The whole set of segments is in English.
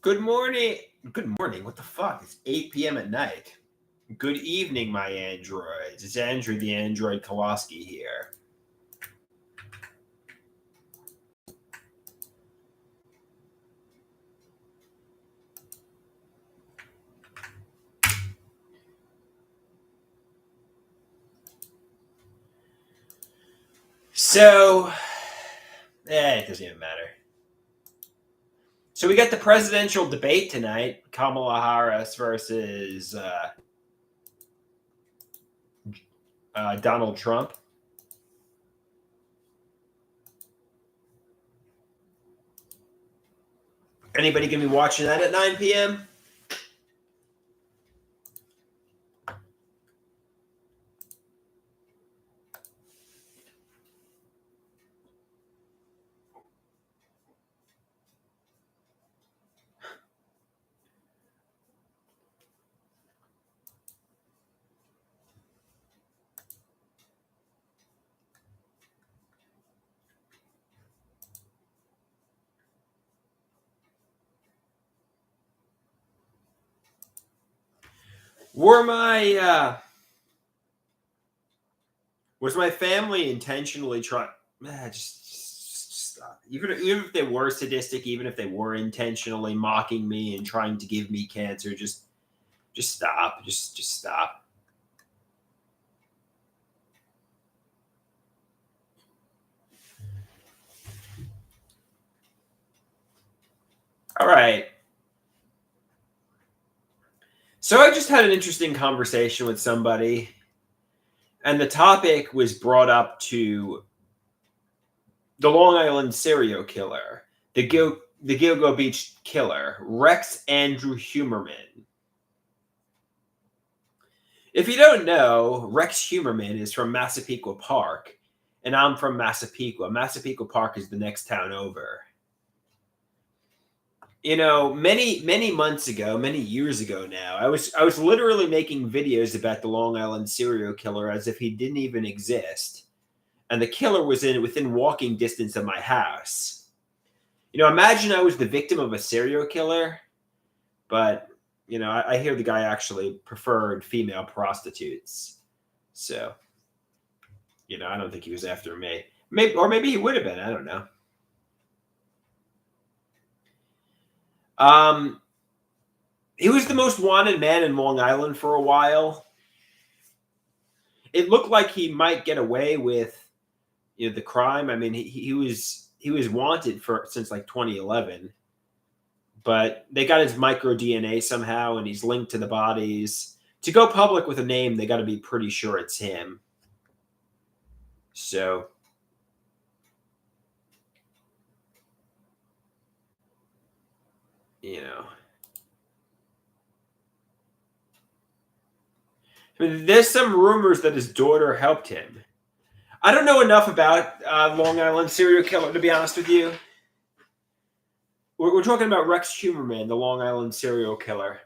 Good morning. Good morning. What the fuck? It's 8 p.m. at night. Good evening, my androids. It's Andrew the Android Kowalski here. So, it doesn't even matter. So we got the presidential debate tonight. Kamala Harris versus Donald Trump. Anybody gonna be watching that at 9 p.m.? Was my family intentionally trying? Just stop. Even if they were sadistic, even if they were intentionally mocking me and trying to give me cancer, just stop. Just stop. All right. So I just had an interesting conversation with somebody, and the topic was brought up to the Long Island serial killer, the Gilgo Beach killer, Rex Andrew Humerman. If you don't know, Rex Humerman is from Massapequa Park, and I'm from Massapequa. Massapequa Park is the next town over. You know, many months ago, many years ago now, I was literally making videos about the Long Island serial killer as if he didn't even exist, and the killer was within walking distance of my house. You know, imagine I was the victim of a serial killer, but you know, I hear the guy actually preferred female prostitutes, so you know, I don't think he was after me. Maybe he would have been. I don't know. He was the most wanted man in Long Island for a while. It looked like he might get away with, you know, the crime. I mean, he was wanted since like 2011, but they got his micro DNA somehow, and he's linked to the bodies. To go public with a name, they got to be pretty sure it's him. So, you know. I mean, there's some rumors that his daughter helped him. I don't know enough about Long Island serial killer, to be honest with you. We're talking about Rex Humerman, the Long Island serial killer.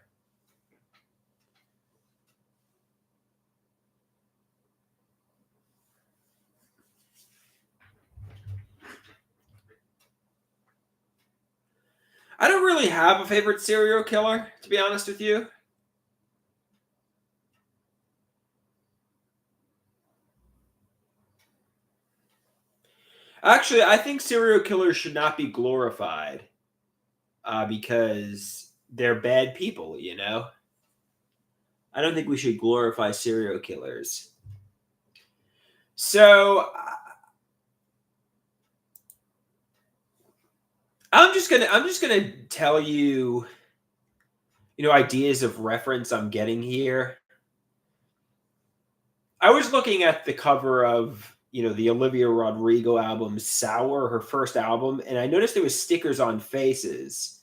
I don't really have a favorite serial killer, to be honest with you. Actually, I think serial killers should not be glorified because they're bad people, you know? I don't think we should glorify serial killers. So I'm just gonna tell you, you know, ideas of reference I'm getting here. I was looking at the cover of, you know, the Olivia Rodrigo album Sour, her first album, and I noticed there was stickers on faces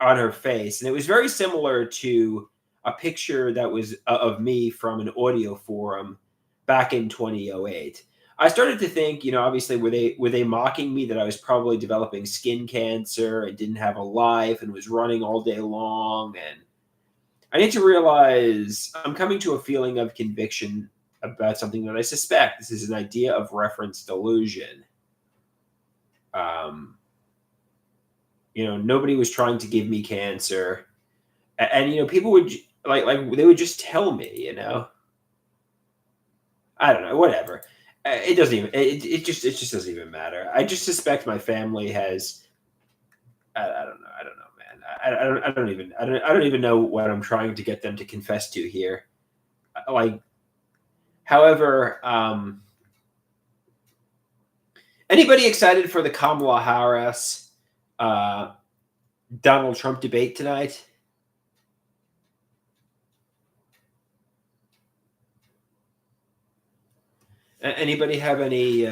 on her face, and it was very similar to a picture that was of me from an audio forum back in 2008. I started to think, you know, obviously were they mocking me that I was probably developing skin cancer and didn't have a life and was running all day long, and I need to realize I'm coming to a feeling of conviction about something that I suspect this is an idea of reference delusion. Um, Nobody was trying to give me cancer. And people would like they would just tell me. I don't know, whatever. It doesn't even it just doesn't even matter. I just suspect my family has I don't know, man. I don't even know what I'm trying to get them to confess to here. Like, however, anybody excited for the Kamala Harris uh, Donald Trump debate tonight? Anybody have any?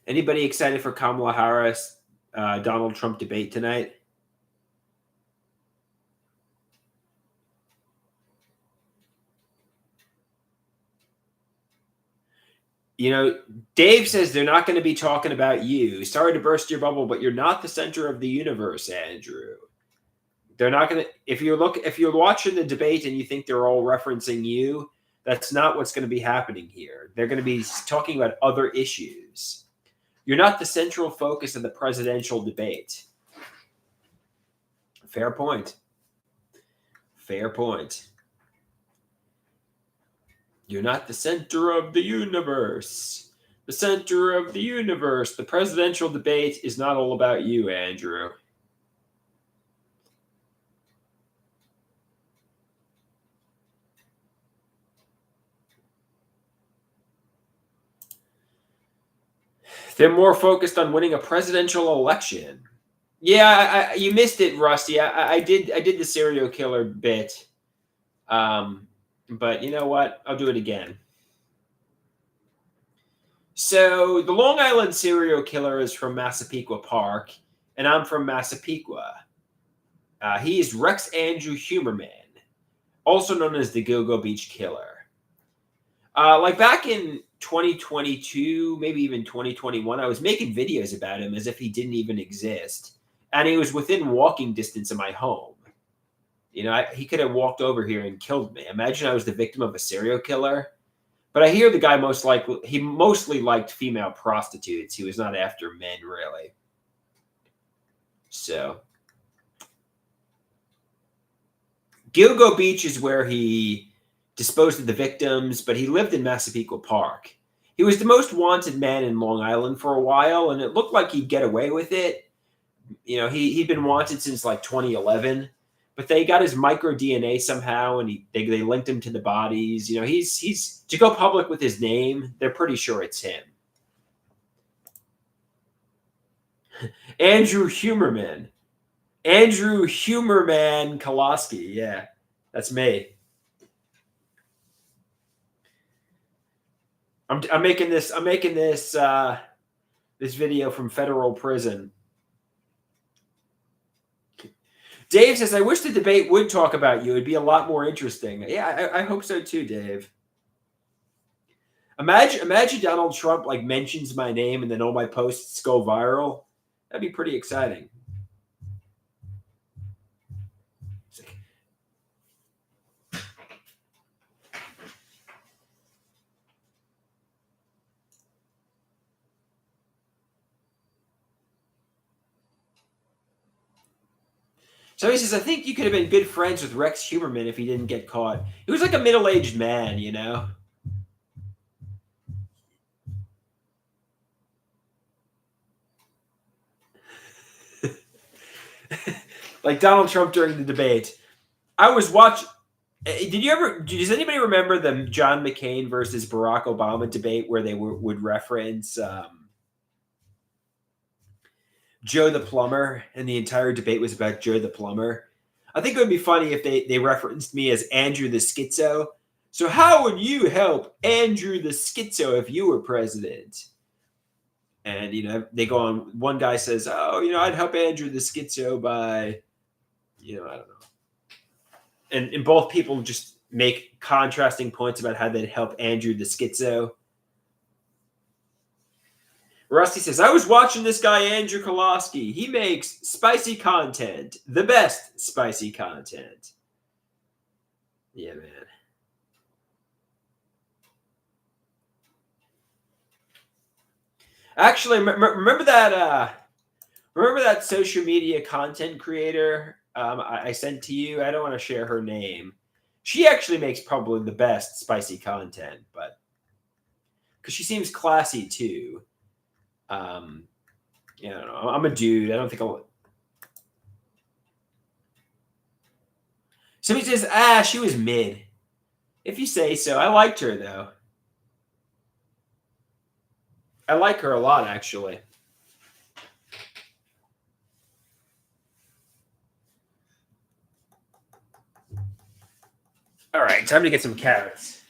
Anybody excited for Kamala Harris Donald Trump debate tonight? Dave says they're not going to be talking about you. Sorry to burst your bubble, but you're not the center of the universe, Andrew. They're not going to. If you're watching the debate and you think they're all referencing you, that's not what's going to be happening here. They're going to be talking about other issues. You're not the central focus of the presidential debate. Fair point. Fair point. You're not the center of the universe. The center of the universe. The presidential debate is not all about you, Andrew. They're more focused on winning a presidential election. Yeah, you missed it, Rusty. I did the serial killer bit, but you know what? I'll do it again. So the Long Island serial killer is from Massapequa Park, and I'm from Massapequa. He is Rex Andrew Humerman, also known as the Gilgo Beach Killer. Like back in 2022, maybe even 2021, I was making videos about him as if he didn't even exist. And he was within walking distance of my home. He could have walked over here and killed me. Imagine I was the victim of a serial killer. But I hear the guy mostly liked female prostitutes. He was not after men, really. So, Gilgo Beach is where he disposed of the victims, but he lived in Massapequa Park. He was the most wanted man in Long Island for a while, and it looked like he'd get away with it. He'd been wanted since like 2011, but they got his micro DNA somehow, and they linked him to the bodies. He's to go public with his name. They're pretty sure it's him. Andrew Humerman Koloski. Yeah, that's me. I'm making this this video from federal prison. Dave says, I wish the debate would talk about you. It'd be a lot more interesting. Yeah, I hope so too, Dave. Imagine Donald Trump mentions my name and then all my posts go viral. That'd be pretty exciting. So he says, I think you could have been good friends with Rex Humerman if he didn't get caught. He was like a middle-aged man, Like Donald Trump during the debate. I was watching. Does anybody remember the John McCain versus Barack Obama debate where they would reference Joe the Plumber, and the entire debate was about Joe the Plumber? I think it would be funny if they referenced me as Andrew the Schizo. So how would you help Andrew the Schizo if you were president? And they go on. One guy says, "Oh, I'd help Andrew the Schizo by, I don't know." And both people just make contrasting points about how they'd help Andrew the Schizo. Rusty says, I was watching this guy, Andrew Koloski. He makes spicy content. The best spicy content. Yeah, man. Actually, remember that social media content creator I sent to you? I don't want to share her name. She actually makes probably the best spicy content, but because she seems classy too. Yeah, I don't know. I'm a dude. I don't think I'll. Somebody says, she was mid. If you say so. I liked her though. I like her a lot, actually. All right, time to get some carrots.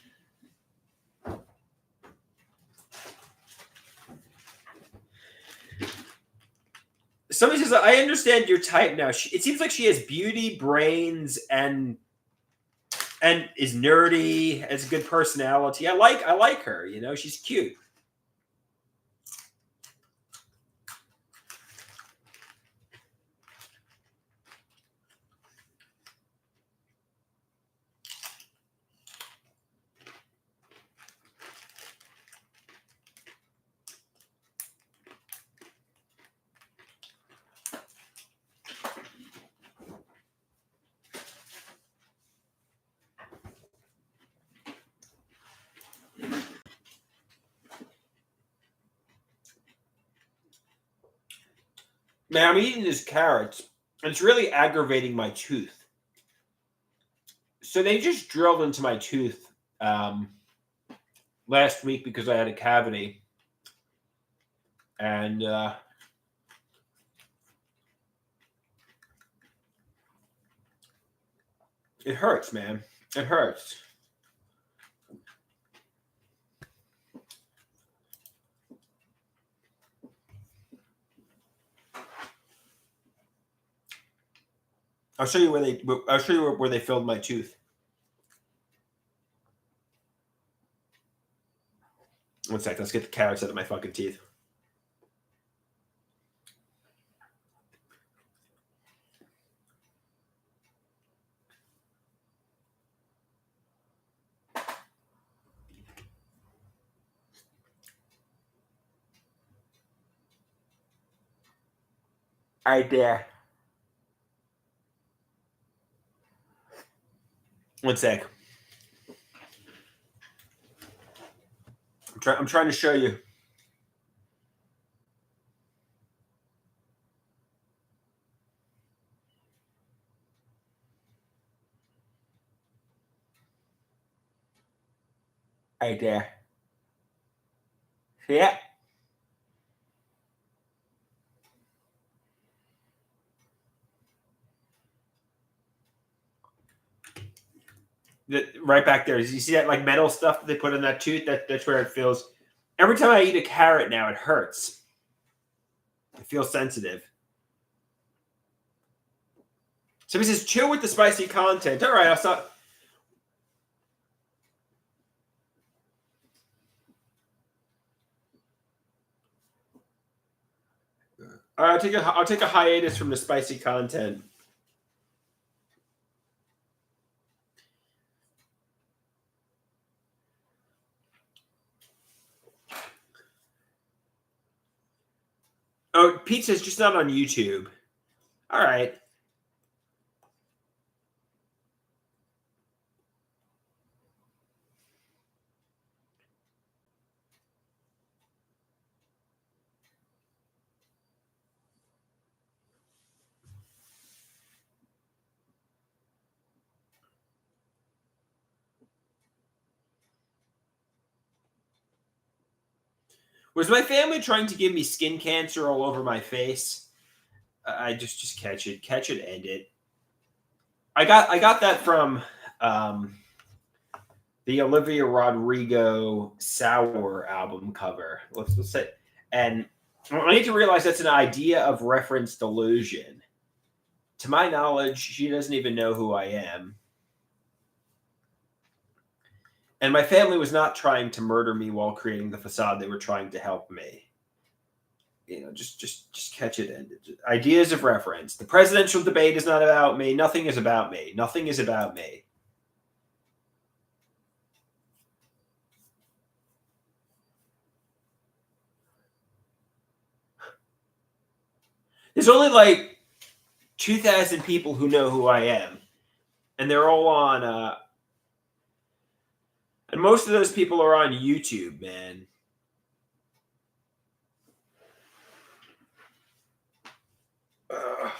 Somebody says, I understand your type now. It seems like she has beauty, brains, and is nerdy, has a good personality. I like her, you know, she's cute. Man, I'm eating these carrots, and it's really aggravating my tooth. So they just drilled into my tooth last week because I had a cavity. And it hurts, man. It hurts. I'll show you where they filled my tooth. One sec. Let's get the carrots out of my fucking teeth. Right there. One sec. I'm trying to show you. Right there. See it? Right back there. You see that like metal stuff that they put in that tooth? That's where it feels. Every time I eat a carrot now, it hurts. It feels sensitive. Somebody says, chill with the spicy content. All right, I'll stop. All right, I'll take a hiatus from the spicy content. Oh, pizza's just not on YouTube. All right. Was my family trying to give me skin cancer all over my face? I just catch it, end it. I got that from the Olivia Rodrigo Sour album cover. Let's say, and I need to realize that's an idea of reference delusion. To my knowledge, she doesn't even know who I am. And my family was not trying to murder me while creating the facade. They were trying to help me. You know, just catch it. And ideas of reference. The presidential debate is not about me. Nothing is about me. Nothing is about me. There's only like 2,000 people who know who I am, and they're all on. And most of those people are on YouTube, man. Ugh.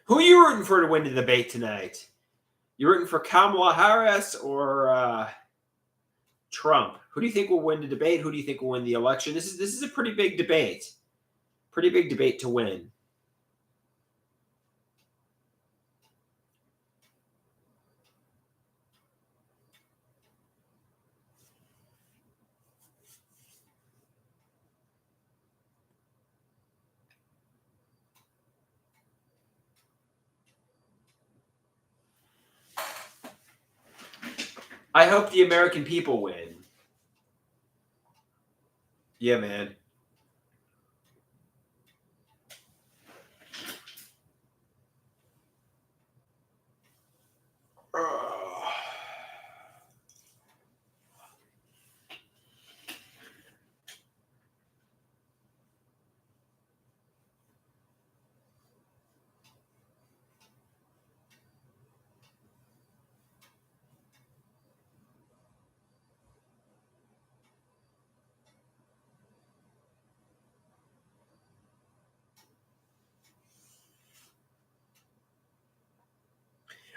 Who are you rooting for to win the debate tonight? You rooting for Kamala Harris or Trump? Who do you think will win the debate? Who do you think will win the election? This is a pretty big debate. Pretty big debate to win. I hope the American people win. Yeah, man.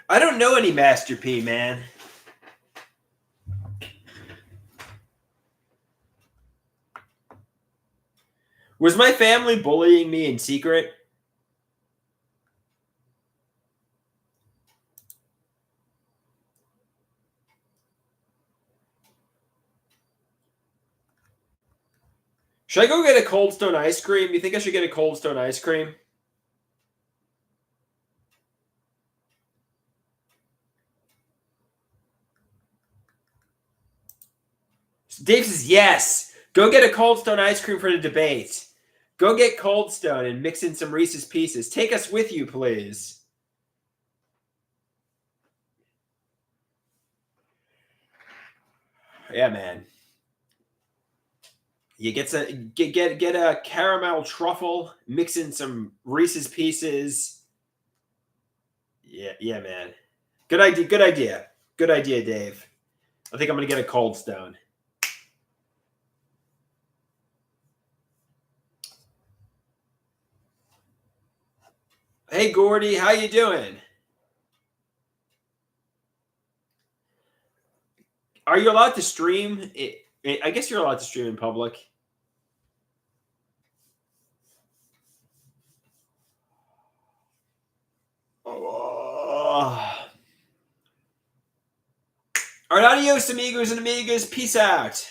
I don't know any Master P, man. Was my family bullying me in secret? Should I go get a Cold Stone ice cream? You think I should get a Cold Stone ice cream? Dave says yes. Go get a Cold Stone ice cream for the debate. Go get Cold Stone and mix in some Reese's Pieces. Take us with you, please. Yeah, man. You get a caramel truffle, mix in some Reese's Pieces. Yeah, man. Good idea. Good idea, Dave. I think I'm gonna get a Cold Stone. Hey, Gordy, how you doing? Are you allowed to stream? I guess you're allowed to stream in public. Oh. All right, adios, amigos and amigas. Peace out.